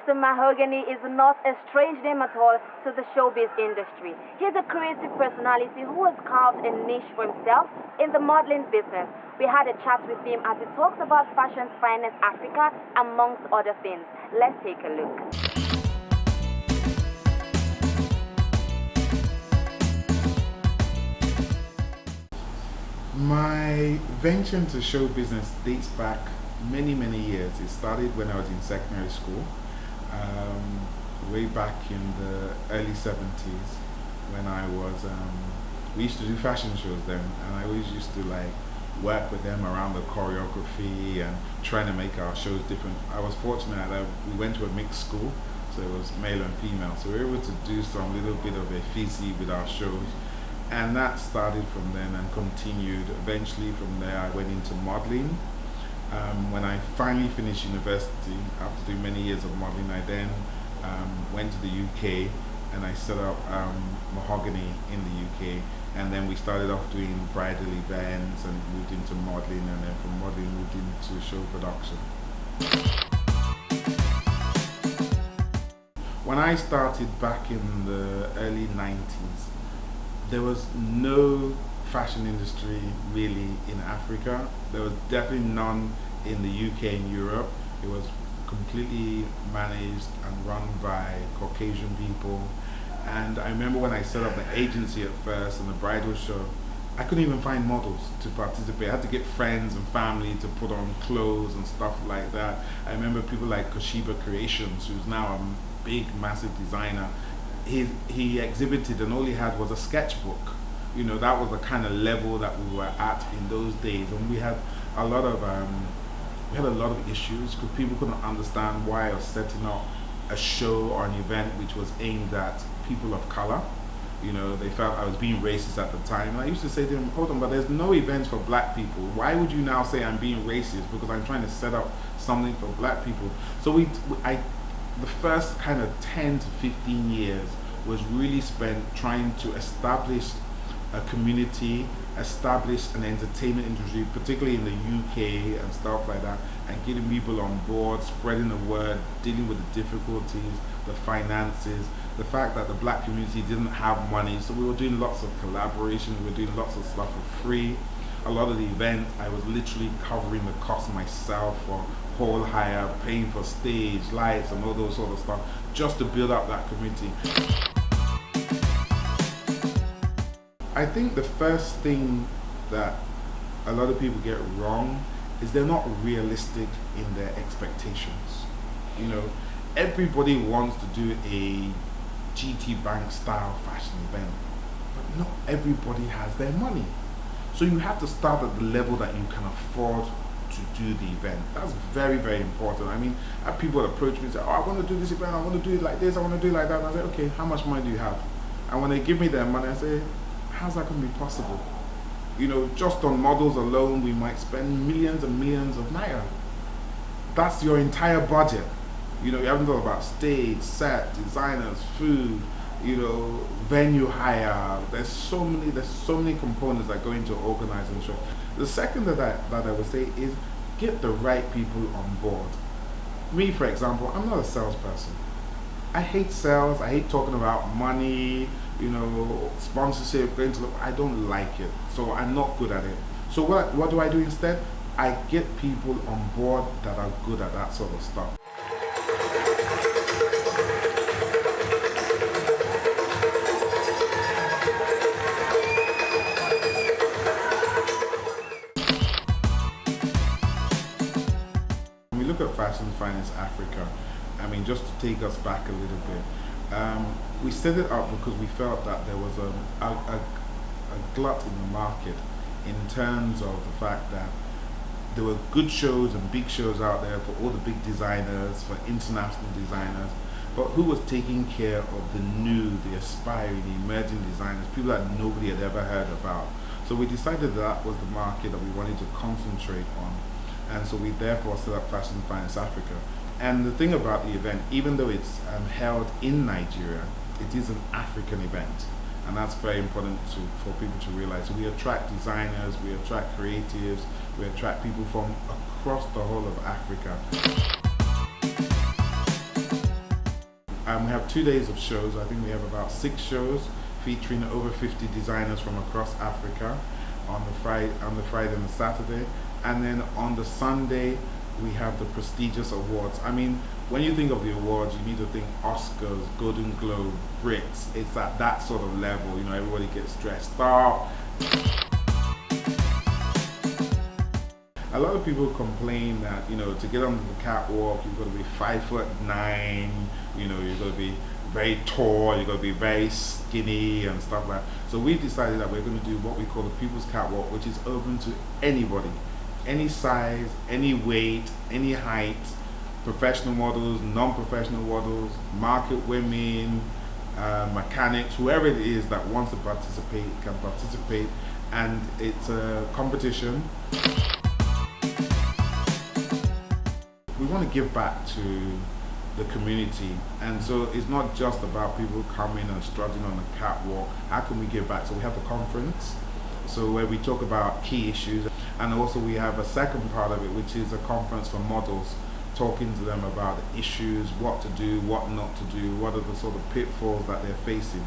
Mr. Mahogany is not a strange name at all to the showbiz industry. He's a creative personality who has carved a niche for himself in the modeling business. We had a chat with him as he talks about fashion's finest Africa, amongst other things. Let's take a look. My venture into show business dates back many years. It started when I was in secondary school, way back in the early 70s when I was, we used to do fashion shows then, and I always used to like work with them around the choreography and trying to make our shows different. I was fortunate that we went to a mixed school, so it was male and female, so we were able to do some little bit of a fizzy with our shows. And that started from then and continued. Eventually from there I went into modeling. When I finally finished university, after doing many years of modeling, I then went to the UK and I set up Mahogany in the UK, and then we started off doing bridal events and moved into modeling, and then from modeling moved into show production. When I started back in the early 90s, there was no fashion industry really in Africa. There was definitely none in the UK and Europe. It was completely managed and run by Caucasian people. And I remember when I set up the agency at first and the bridal show, I couldn't even find models to participate. I had to get friends and family to put on clothes and stuff like that. I remember people like Koshiba Creations, who's now a big, massive designer. He exhibited and all he had was a sketchbook. You know, that was the kind of level that we were at in those days, and we had a lot of issues because people couldn't understand why I was setting up a show or an event which was aimed at people of color. You know, they felt I was being racist at the time, and I used to say to them, hold on, but there's no events for black people. Why would you now say I'm being racist because I'm trying to set up something for black people? So the first kind of 10 to 15 years was really spent trying to establish a community, establish an entertainment industry, particularly in the UK and stuff like that, and getting people on board, spreading the word, dealing with the difficulties, the finances, the fact that the black community didn't have money. So we were doing lots of collaboration, we were doing lots of stuff for free. A lot of the events, I was literally covering the cost myself for hall hire, paying for stage, lights, and all those sort of stuff, just to build up that community. I think the first thing that a lot of people get wrong is they're not realistic in their expectations. You know, everybody wants to do a GT Bank style fashion event, but not everybody has their money. So you have to start at the level that you can afford to do the event. That's very important. I mean, I have people approach me and say, oh, I want to do this event, I want to do it like this, I want to do it like that. And I say, okay, how much money do you have? And when they give me their money, I say, how's that going to be possible? You know, just on models alone, we might spend millions and millions of naira. That's your entire budget. You know, you haven't thought about stage, set, designers, food, you know, venue hire. There's so many components that go into organizing a show. The second that I would say is get the right people on board. Me, for example, I'm not a salesperson. I hate sales. I hate talking about money, you know, sponsorship, I don't like it. So I'm not good at it. So what do I do instead? I get people on board that are good at that sort of stuff. When we look at Fashion Finance Africa, I mean, just to take us back a little bit, we set it up because we felt that there was a glut in the market in terms of the fact that there were good shows and big shows out there for all the big designers, for international designers, but who was taking care of the new, the aspiring, the emerging designers, people that nobody had ever heard about. So we decided that was the market that we wanted to concentrate on, and so we therefore set up Fashion Finance Africa. And the thing about the event, even though it's held in Nigeria, it is an African event, and that's very important for people to realize. So we attract designers, we attract creatives, we attract people from across the whole of Africa. We have 2 days of shows. I think we have about 6 shows featuring over 50 designers from across Africa on the Friday and the Saturday. And then on the Sunday, we have the prestigious awards. I mean, when you think of the awards, you need to think Oscars, Golden Globe, Brits. It's at that sort of level. You know, everybody gets dressed up. A lot of people complain that, you know, to get on the catwalk, you've got to be 5'9", you know, you've got to be very tall, you've got to be very skinny and stuff like that. So we decided that we're going to do what we call the People's Catwalk, which is open to anybody, any size, any weight, any height, professional models, non-professional models, market women, mechanics, whoever it is that wants to participate can participate, and it's a competition. We want to give back to the community, and so it's not just about people coming and strutting on the catwalk. How can we give back? So we have the conference, so where we talk about key issues, and also we have a second part of it, which is a conference for models, talking to them about the issues, what to do, what not to do, what are the sort of pitfalls that they're facing.